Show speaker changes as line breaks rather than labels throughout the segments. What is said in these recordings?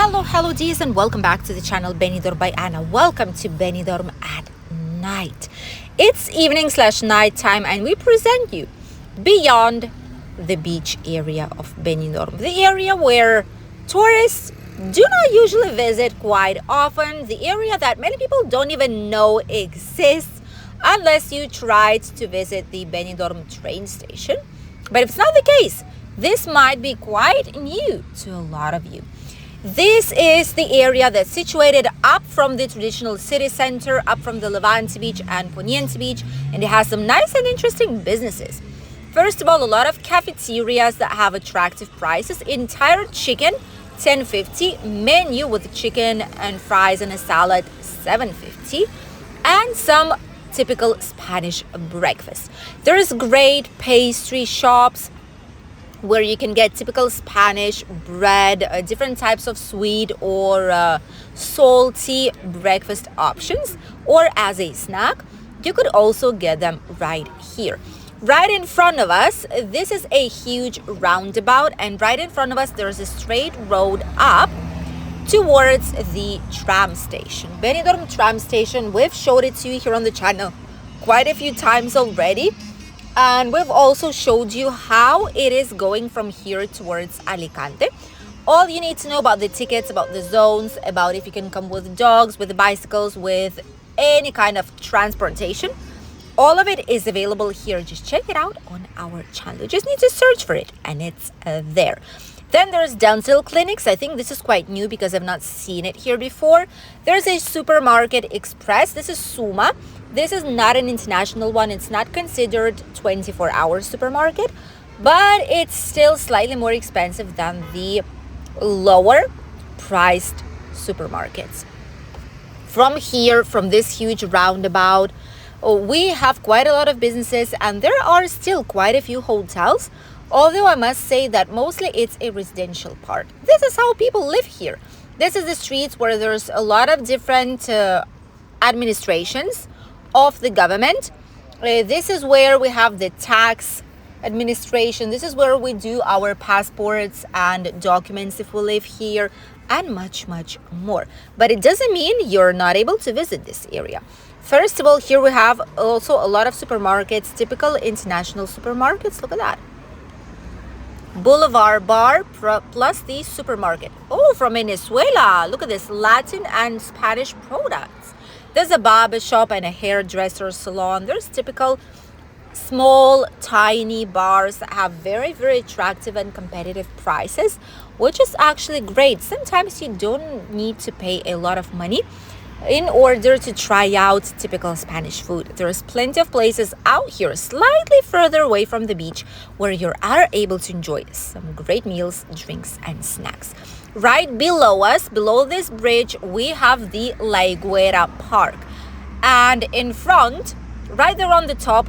Hello Ds, and welcome back to the channel Benidorm by Anna. Welcome to Benidorm at night. It's evening / night time, and we present you beyond the beach area of Benidorm, the area where tourists do not usually visit quite often, the area that many people don't even know exists unless you tried to visit the Benidorm train station. But if it's not the case, this might be quite new to a lot of you. This is the area that's situated up from the traditional city center, up from the Levante Beach and Poniente Beach, and it has some nice and interesting businesses. First of all, a lot of cafeterias that have attractive prices. Entire chicken, $10.50. Menu with chicken and fries and a salad, $7.50. And some typical Spanish breakfast. There's great pastry shops where you can get typical Spanish bread, different types of sweet or salty breakfast options, or as a snack. You could also get them right here. Right in front of us, this is a huge roundabout, and right in front of us there's a straight road up towards the tram station. Benidorm tram station, we've showed it to you here on the channel quite a few times already. And we've also showed you how it is going from here towards Alicante. All you need to know about the tickets, about the zones, about if you can come with dogs, with bicycles, with any kind of transportation, all of it is available here. Just check it out on our channel. You just need to search for it and it's there. Then there's dental clinics. I think this is quite new because I've not seen it here before. There's a supermarket express. This is Suma. This is not an international one. It's not considered 24-hour supermarket, but it's still slightly more expensive than the lower priced supermarkets. From here, from this huge roundabout, we have quite a lot of businesses, and there are still quite a few hotels, although I must say that mostly it's a residential part. This is how people live here. This is the streets where there's a lot of different administrations of the government. This is where we have the tax administration. This is where we do our passports and documents if we live here, and much more. But it doesn't mean you're not able to visit this area. First of all, here we have also a lot of supermarkets, typical international supermarkets. Look at that. Boulevard Bar plus the supermarket. Oh, from Venezuela. Look at this, Latin and Spanish products. There's a barber shop and a hairdresser salon. There's typical small, tiny bars that have very attractive and competitive prices, which is actually great. Sometimes you don't need to pay a lot of money in order to try out typical Spanish food. There's plenty of places out here slightly further away from the beach where you are able to enjoy some great meals, drinks, and snacks. Right below us, below this bridge, we have the La Higuera Park. And in front, right there on the top,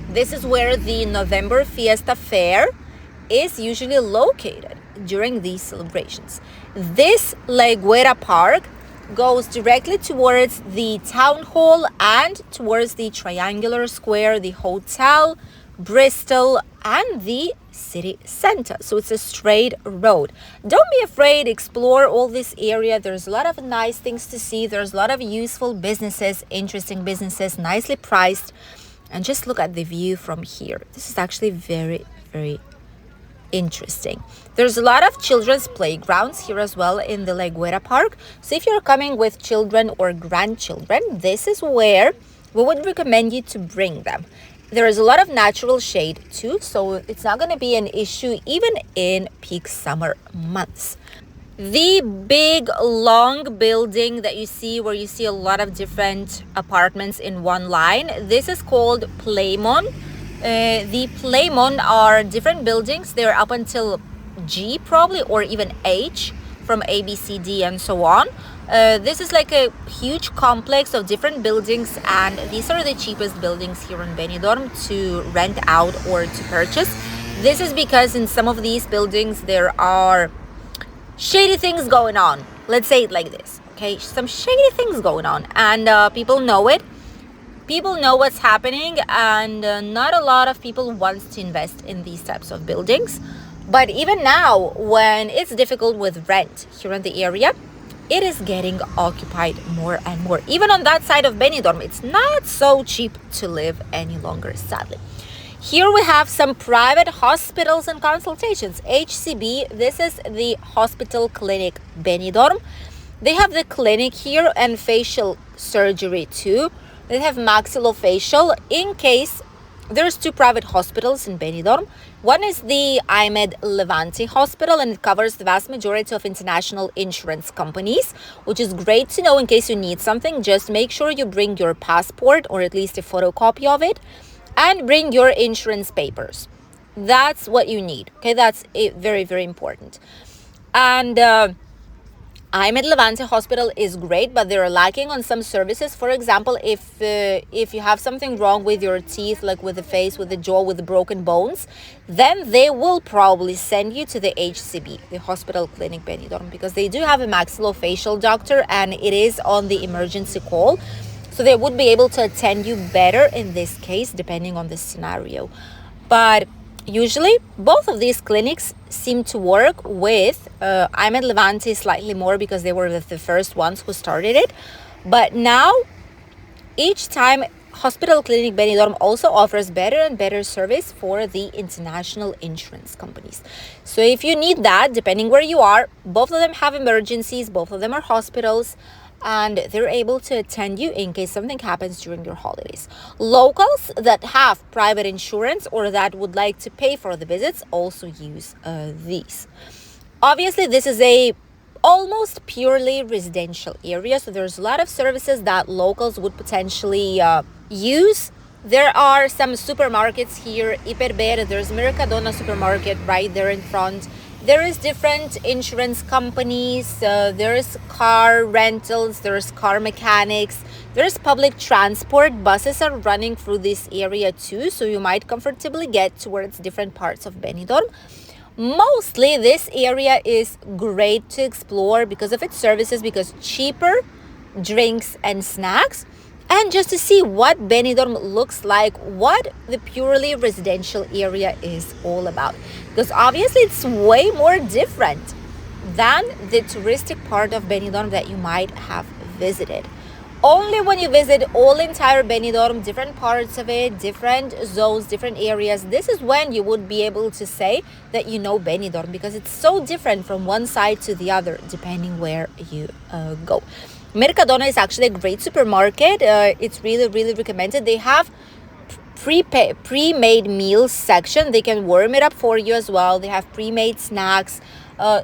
this is where the November Fiesta Fair is usually located during these celebrations. This La Higuera Park goes directly towards the town hall and towards the triangular square, the hotel, Bristol, and the city center. So it's a straight road. Don't be afraid, explore all this area. There's a lot of nice things to see. There's a lot of useful businesses, interesting businesses, nicely priced. And just look at the view from here. This is actually very interesting. There's a lot of children's playgrounds here as well in the La Higuera Park. So if you're coming with children or grandchildren, this is where we would recommend you to bring them. There is a lot of natural shade too, so it's not going to be an issue even in peak summer months. The big long building that you see, where you see a lot of different apartments in one line, this is called Playmon. The Playmon are different buildings. They're up until G probably, or even H, from A, B, C, D, and so on. This is like a huge complex of different buildings, and these are the cheapest buildings here in Benidorm to rent out or to purchase. This is because in some of these buildings there are shady things going on. Let's say it like this, okay? Some shady things going on, and people know it. People know what's happening, and not a lot of people want to invest in these types of buildings. But even now, when it's difficult with rent here in the area, it is getting occupied more and more. Even on that side of Benidorm, it's not so cheap to live any longer, sadly. Here we have some private hospitals and consultations. HCB, this is the Hospital Clinic Benidorm. They have the clinic here and facial surgery too. They have maxillofacial in case there's two private hospitals in Benidorm. One is the IMED Levante Hospital, and it covers the vast majority of international insurance companies, which is great to know in case you need something. Just make sure you bring your passport or at least a photocopy of it, and bring your insurance papers. That's what you need. Okay, that's very, very important. And IMED Levante Hospital is great, but they're lacking on some services. For example, if you have something wrong with your teeth, like with the face, with the jaw, with the broken bones, then they will probably send you to the HCB, the Hospital Clinic Benidorm, because they do have a maxillofacial doctor and it is on the emergency call. So they would be able to attend you better in this case, depending on the scenario. But usually, both of these clinics seem to work with IMED Levante slightly more because they were the first ones who started it. But now, each time, Hospital Clinic Benidorm also offers better and better service for the international insurance companies. So if you need that, depending where you are, both of them have emergencies, both of them are hospitals, and they're able to attend you in case something happens during your holidays. Locals that have private insurance or that would like to pay for the visits also use these. Obviously, this is a almost purely residential area, so there's a lot of services that locals would potentially use. There are some supermarkets here, Iperber, there's Mercadona supermarket right there in front. There is different insurance companies, there's car rentals, there's car mechanics, there's public transport. Buses are running through this area too, so you might comfortably get towards different parts of Benidorm. Mostly this area is great to explore because of its services, because cheaper drinks and snacks, and just to see what Benidorm looks like, what the purely residential area is all about. Because obviously it's way more different than the touristic part of Benidorm that you might have visited. Only when you visit all entire Benidorm, different parts of it, different zones, different areas, this is when you would be able to say that you know Benidorm, because it's so different from one side to the other, depending where you go. Mercadona is actually a great supermarket. It's really, really recommended. They have pre-made meals section. They can warm it up for you as well. They have pre-made snacks.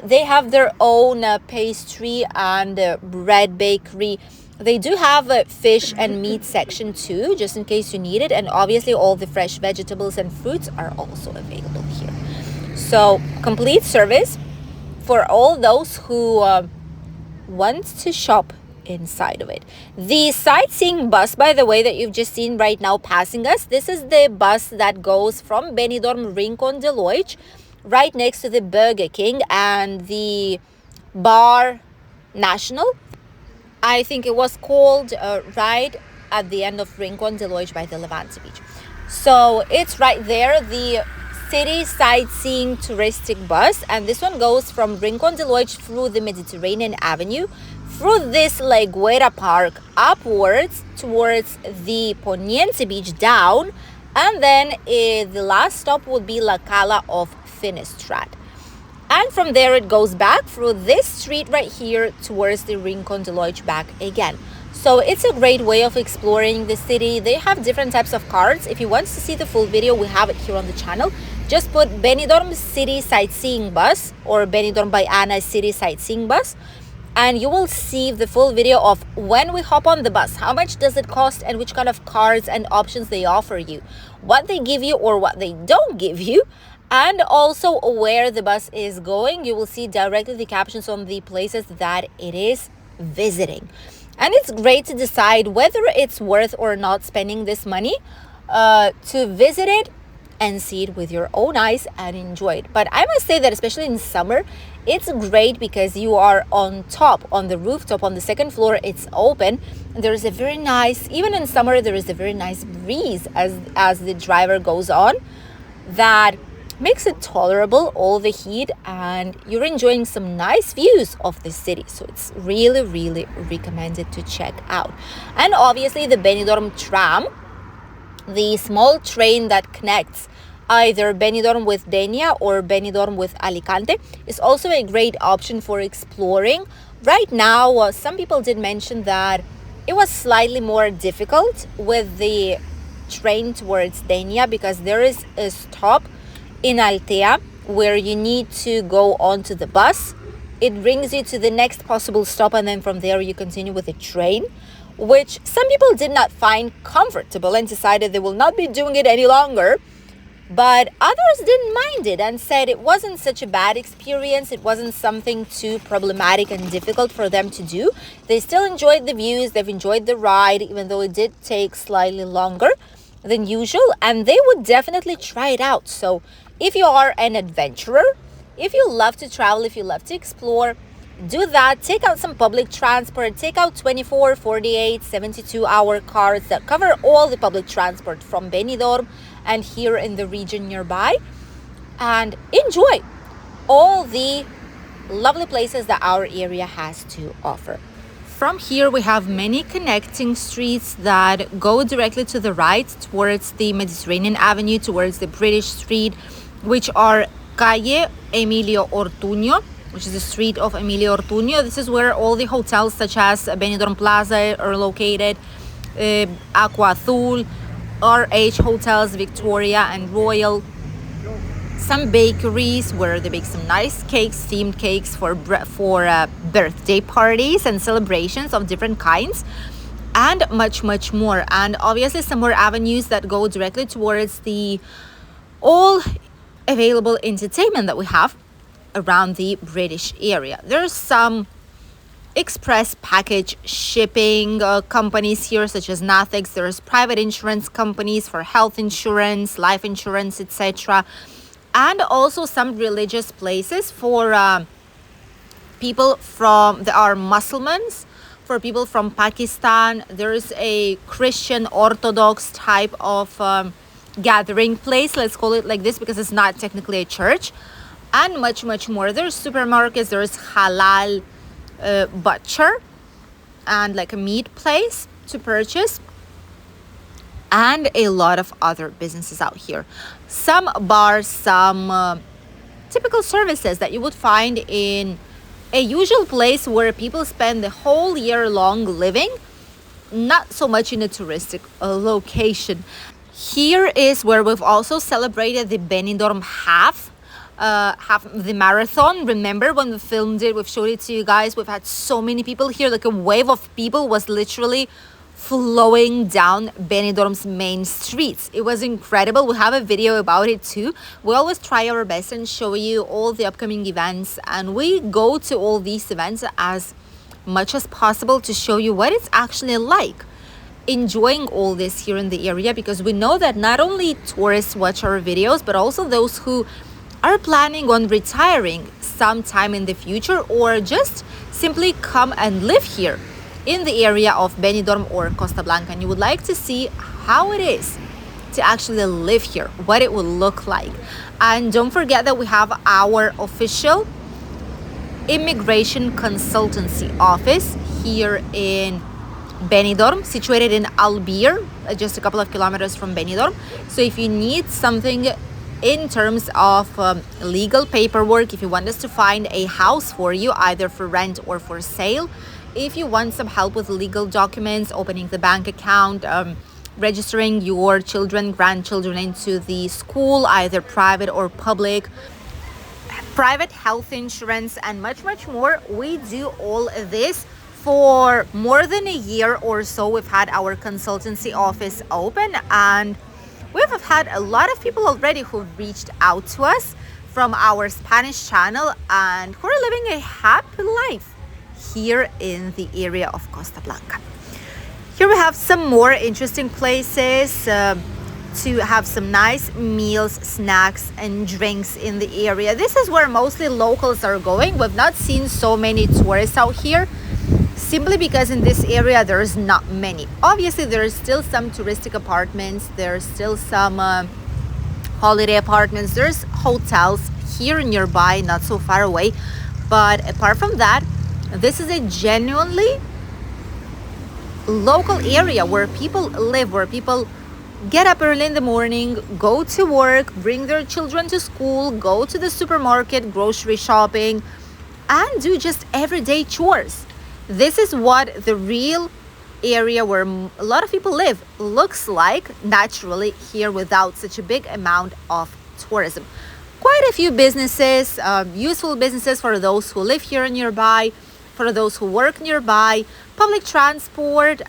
They have their own pastry and bread bakery. They do have a fish and meat section too, just in case you need it. And obviously all the fresh vegetables and fruits are also available here. So complete service for all those who want to shop inside of it. The sightseeing bus, by the way, that you've just seen right now passing us, this is the bus that goes from Benidorm Rincon de Loix, right next to the Burger King and the Bar National. I think it was called right at the end of Rincon de Loix by the Levante Beach. So it's right there, the city sightseeing touristic bus, and this one goes from Rincon de Loix through the Mediterranean Avenue, through this Laguera Park, upwards towards the Poniente Beach down, and then the last stop would be La Cala of Finestrat. And from there it goes back through this street right here towards the Rincon de Loix back again. So it's a great way of exploring the city. They have different types of cards. If you want to see the full video, we have it here on the channel. Just put Benidorm City Sightseeing Bus or Benidorm by Anna City Sightseeing Bus, and you will see the full video of when we hop on the bus, how much does it cost, and which kind of cards and options they offer you, what they give you or what they don't give you, and also where the bus is going. You will see directly the captions on the places that it is visiting. And it's great to decide whether it's worth or not spending this money to visit it and see it with your own eyes and enjoy it. But I must say that especially in summer, it's great because you are on top, on the rooftop, on the second floor, it's open. There's a very nice, even in summer, there is a very nice breeze as the driver goes on, that makes it tolerable, all the heat, and you're enjoying some nice views of the city. So it's really, really recommended to check out. And obviously the Benidorm tram, the small train that connects either Benidorm with Denia or Benidorm with Alicante, is also a great option for exploring. Right now, some people did mention that it was slightly more difficult with the train towards Denia because there is a stop in Altea where you need to go onto the bus. It brings you to the next possible stop, and then from there you continue with the train, which some people did not find comfortable and decided they will not be doing it any longer. But others didn't mind it and said it wasn't such a bad experience. It wasn't something too problematic and difficult for them to do. They still enjoyed the views. They've enjoyed the ride, even though it did take slightly longer than usual. And they would definitely try it out. So if you are an adventurer, if you love to travel, if you love to explore, do that. Take out some public transport. Take out 24, 48, 72-hour cards that cover all the public transport from Benidorm and here in the region nearby, and enjoy all the lovely places that our area has to offer. From here we have many connecting streets that go directly to the right towards the Mediterranean Avenue, towards the British Street, which are Calle Emilio Ortuño, which is the street of Emilio Ortuño. This is where all the hotels such as Benidorm Plaza are located, Aqua Azul, RH Hotels, Victoria and Royal. Some bakeries where they bake some nice cakes, themed cakes for birthday parties and celebrations of different kinds, and much, much more. And obviously some more avenues that go directly towards the all available entertainment that we have around the British area. There's some express package shipping companies here such as Nathex. There's private insurance companies for health insurance, life insurance, etc. And also some religious places for people from that are Muslims, for people from Pakistan. There is a Christian Orthodox type of gathering place, let's call it like this because it's not technically a church, and much, much more. There's supermarkets, there's halal butcher and like a meat place to purchase, and a lot of other businesses out here. Some bars, some typical services that you would find in a usual place where people spend the whole year long living, not so much in a touristic location. Here is where we've also celebrated the Benidorm half the marathon. Remember when we filmed it, we've showed it to you guys, we've had so many people here, like a wave of people was literally flowing down Benidorm's main streets. It was incredible. We have a video about it too. We always try our best and show you all the upcoming events, and we go to all these events as much as possible to show you what it's actually like enjoying all this here in the area, because we know that not only tourists watch our videos, but also those who are planning on retiring sometime in the future, or just simply come and live here in the area of Benidorm or Costa Blanca, and you would like to see how it is to actually live here, what it will look like. And don't forget that we have our official immigration consultancy office here in Benidorm, situated in Albir, just a couple of kilometers from Benidorm. So if you need something in terms of legal paperwork, if you want us to find a house for you, either for rent or for sale, if you want some help with legal documents, opening the bank account, registering your children, grandchildren into the school, either private or public, private health insurance, and much, much more, we do all of this. For more than a year or so, we've had our consultancy office open, and we've had a lot of people already who've reached out to us from our Spanish channel and who are living a happy life here in the area of Costa Blanca. Here we have some more interesting places to have some nice meals, snacks and drinks in the area. This is where mostly locals are going. We've not seen so many tourists out here, simply because in this area there's not many. Obviously there is still some touristic apartments, there's still some holiday apartments. There's hotels here nearby, not so far away. But apart from that, this is a genuinely local area where people live, where people get up early in the morning, go to work, bring their children to school, go to the supermarket, grocery shopping, and do just everyday chores. This is what the real area where a lot of people live looks like naturally here without such a big amount of tourism. Quite a few businesses, useful businesses for those who live here nearby, for those who work nearby, public transport,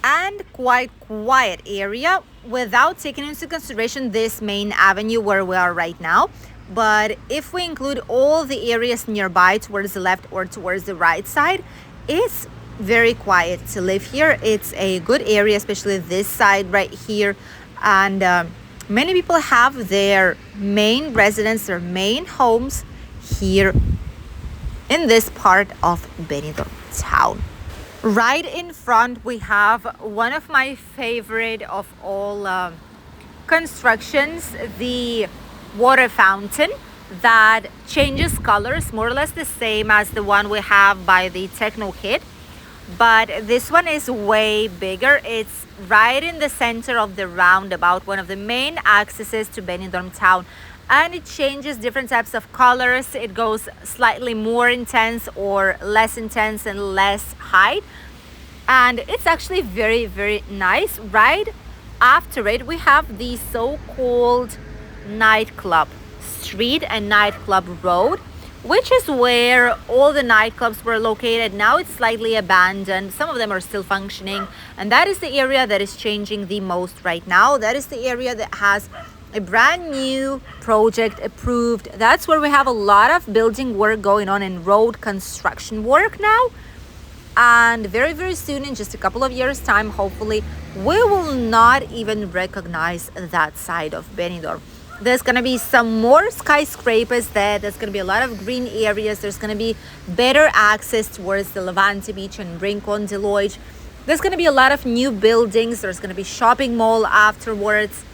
and quite quiet area without taking into consideration this main avenue where we are right now. But if we include all the areas nearby towards the left or towards the right side, it's very quiet to live here. It's a good area, especially this side right here. And many people have their main residence, their main homes here in this part of Benidorm town. Right in front, we have one of my favorite of all constructions, the water fountain that changes colors, more or less the same as the one we have by the Techno Hit. But this one is way bigger. It's right in the center of the roundabout, one of the main accesses to Benidorm town. And it changes different types of colors. It goes slightly more intense or less intense and less height. And it's actually very, very nice. Right after it, we have the so-called nightclub street and nightclub road, which is where all the nightclubs were located. Now it's slightly abandoned. Some of them are still functioning. And that is the area that is changing the most right now. That is the area that has a brand new project approved. That's where we have a lot of building work going on and road construction work now. And very, very soon, in just a couple of years' time, hopefully, we will not even recognize that side of Benidorm. There's going to be some more skyscrapers there. There's going to be a lot of green areas. There's going to be better access towards the Levante Beach and Rincon de Lodge. There's going to be a lot of new buildings. There's going to be shopping mall afterwards.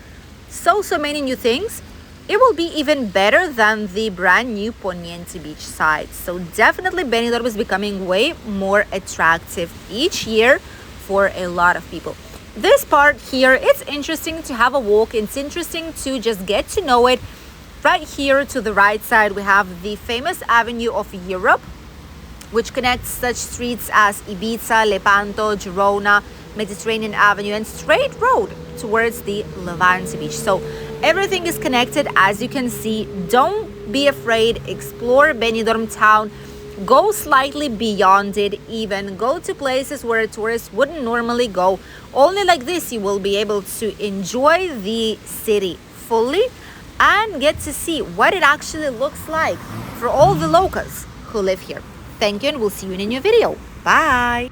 So many new things. It will be even better than the brand new Poniente Beach side. So definitely Benidorm is becoming way more attractive each year for a lot of people. This part here, it's interesting to have a walk. It's interesting to just get to know it. Right here to the right side, we have the famous Avenue of Europe, which connects such streets as Ibiza, Lepanto, Girona, Mediterranean Avenue, and straight road towards the Levante Beach. So everything is connected, as you can see. Don't be afraid. Explore Benidorm town. Go slightly beyond it even. Go to places where tourists wouldn't normally go. Only like this you will be able to enjoy the city fully and get to see what it actually looks like for all the locals who live here. Thank you, and we'll see you in a new video. Bye!